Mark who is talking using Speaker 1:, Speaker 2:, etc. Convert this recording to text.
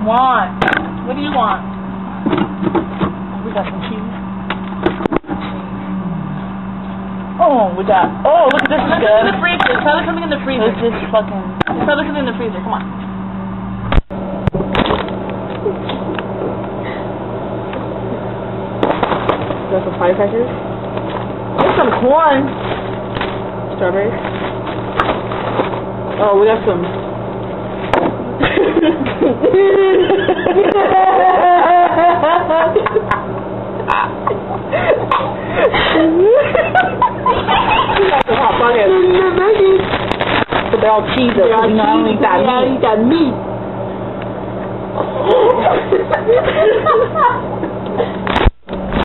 Speaker 1: want? What do you want? We got some cheese. Oh, we got. Oh, look at this. Look in the freezer. Try something in the freezer. Let's just fucking. Try something in the freezer. Come on. Got some firecrackers. There's some corn. Strawberries. Oh, we got some. Hot pockets. But they're all cheese though. You know, I only eat that meat. You got meat.